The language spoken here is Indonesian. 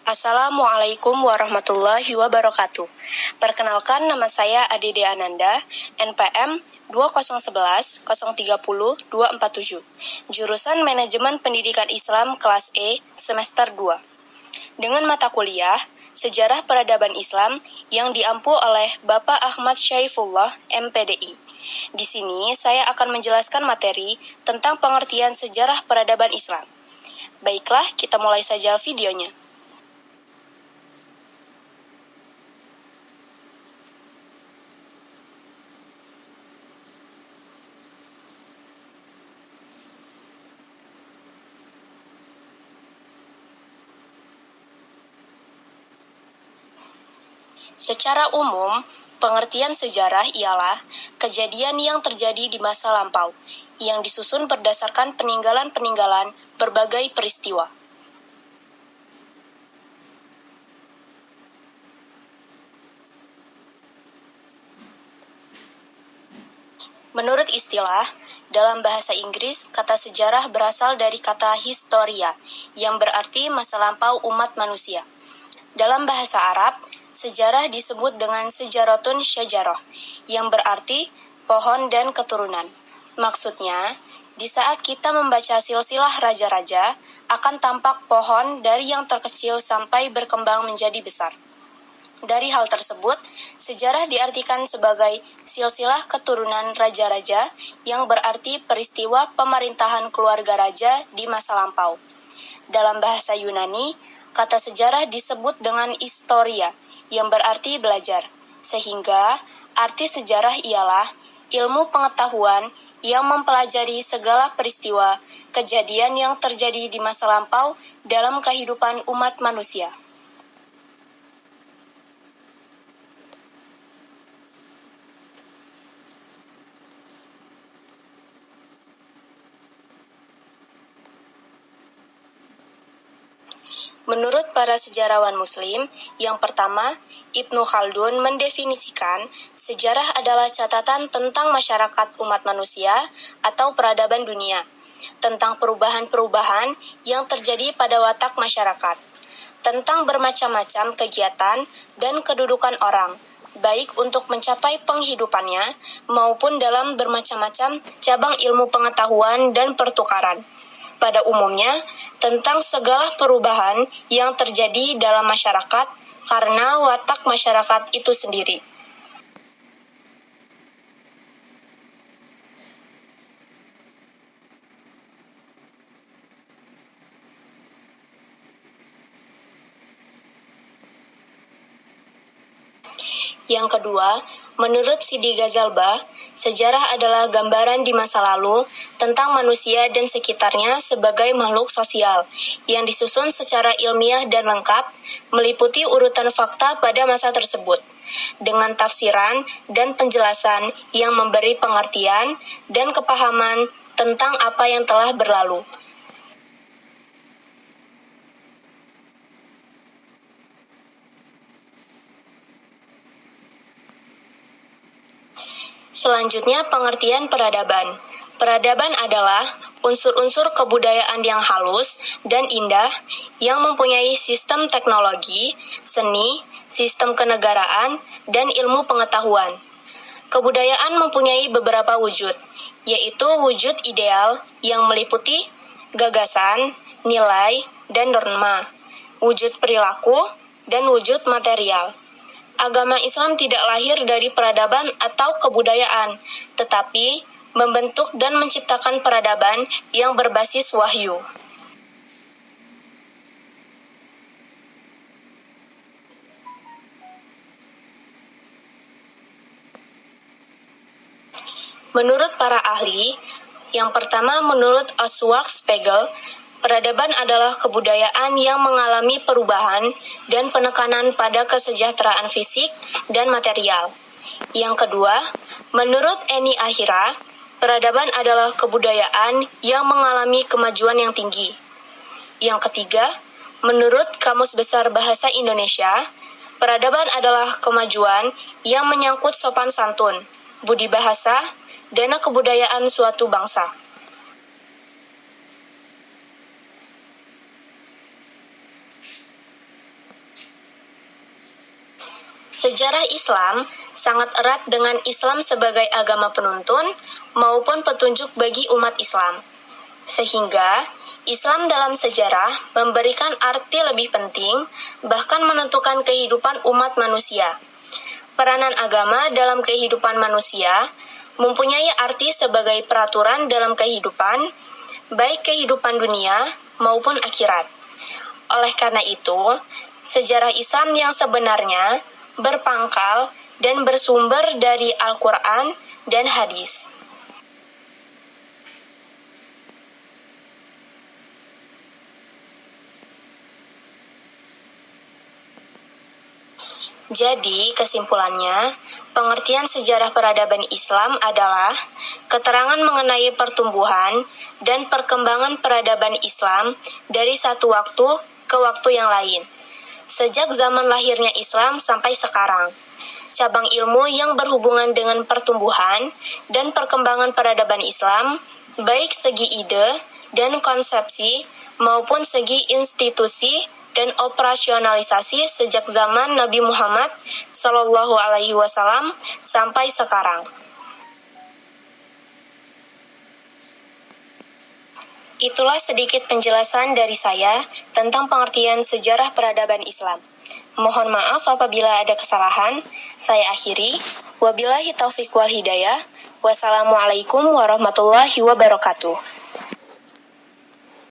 Assalamualaikum warahmatullahi wabarakatuh. Perkenalkan, nama saya Adede Ananda, NPM 2011030-247, jurusan Manajemen Pendidikan Islam kelas E, semester 2. Dengan mata kuliah Sejarah Peradaban Islam yang diampu oleh Bapak Ahmad Syaifullah, MPDI. Di sini saya akan menjelaskan materi tentang pengertian sejarah peradaban Islam. Baiklah, kita mulai saja videonya. Secara umum, pengertian sejarah ialah kejadian yang terjadi di masa lampau, yang disusun berdasarkan peninggalan-peninggalan berbagai peristiwa. Menurut istilah, dalam bahasa Inggris, kata sejarah berasal dari kata historia, yang berarti masa lampau umat manusia. Dalam bahasa Arab, sejarah disebut dengan sejaratun syajarah, yang berarti pohon dan keturunan. Maksudnya, di saat kita membaca silsilah raja-raja, akan tampak pohon dari yang terkecil sampai berkembang menjadi besar. Dari hal tersebut, sejarah diartikan sebagai silsilah keturunan raja-raja, yang berarti peristiwa pemerintahan keluarga raja di masa lampau. Dalam bahasa Yunani, kata sejarah disebut dengan historia, yang berarti belajar, sehingga arti sejarah ialah ilmu pengetahuan yang mempelajari segala peristiwa, kejadian yang terjadi di masa lampau dalam kehidupan umat manusia. Menurut para sejarawan Muslim, yang pertama, Ibnu Khaldun mendefinisikan sejarah adalah catatan tentang masyarakat umat manusia atau peradaban dunia, tentang perubahan-perubahan yang terjadi pada watak masyarakat, tentang bermacam-macam kegiatan dan kedudukan orang, baik untuk mencapai penghidupannya maupun dalam bermacam-macam cabang ilmu pengetahuan dan pertukaran. Pada umumnya, tentang segala perubahan yang terjadi dalam masyarakat karena watak masyarakat itu sendiri. Yang kedua, menurut Sidi Ghazalbah, sejarah adalah gambaran di masa lalu tentang manusia dan sekitarnya sebagai makhluk sosial, yang disusun secara ilmiah dan lengkap, meliputi urutan fakta pada masa tersebut, dengan tafsiran dan penjelasan yang memberi pengertian dan kepahaman tentang apa yang telah berlalu. Selanjutnya, pengertian peradaban. Peradaban adalah unsur-unsur kebudayaan yang halus dan indah yang mempunyai sistem teknologi, seni, sistem kenegaraan, dan ilmu pengetahuan. Kebudayaan mempunyai beberapa wujud, yaitu wujud ideal yang meliputi gagasan, nilai, dan norma, wujud perilaku, dan wujud material. Agama Islam tidak lahir dari peradaban atau kebudayaan, tetapi membentuk dan menciptakan peradaban yang berbasis wahyu. Menurut para ahli, yang pertama menurut Oswald Spiegelhalter, peradaban adalah kebudayaan yang mengalami perubahan dan penekanan pada kesejahteraan fisik dan material. Yang kedua, menurut Eni Ahira, peradaban adalah kebudayaan yang mengalami kemajuan yang tinggi. Yang ketiga, menurut Kamus Besar Bahasa Indonesia, peradaban adalah kemajuan yang menyangkut sopan santun, budi bahasa, dan kebudayaan suatu bangsa. Sejarah Islam sangat erat dengan Islam sebagai agama penuntun maupun petunjuk bagi umat Islam. Sehingga, Islam dalam sejarah memberikan arti lebih penting, bahkan menentukan kehidupan umat manusia. Peranan agama dalam kehidupan manusia mempunyai arti sebagai peraturan dalam kehidupan, baik kehidupan dunia maupun akhirat. Oleh karena itu, sejarah Islam yang sebenarnya berpangkal dan bersumber dari Al-Quran dan hadis. Jadi, kesimpulannya, pengertian sejarah peradaban Islam adalah keterangan mengenai pertumbuhan dan perkembangan peradaban Islam dari satu waktu ke waktu yang lain, sejak zaman lahirnya Islam sampai sekarang. Cabang ilmu yang berhubungan dengan pertumbuhan dan perkembangan peradaban Islam, baik segi ide dan konsepsi maupun segi institusi dan operasionalisasi sejak zaman Nabi Muhammad SAW sampai sekarang. Itulah sedikit penjelasan dari saya tentang pengertian sejarah peradaban Islam. Mohon maaf apabila ada kesalahan. Saya akhiri. Wabillahi taufiq wal hidayah. Wassalamualaikum warahmatullahi wabarakatuh.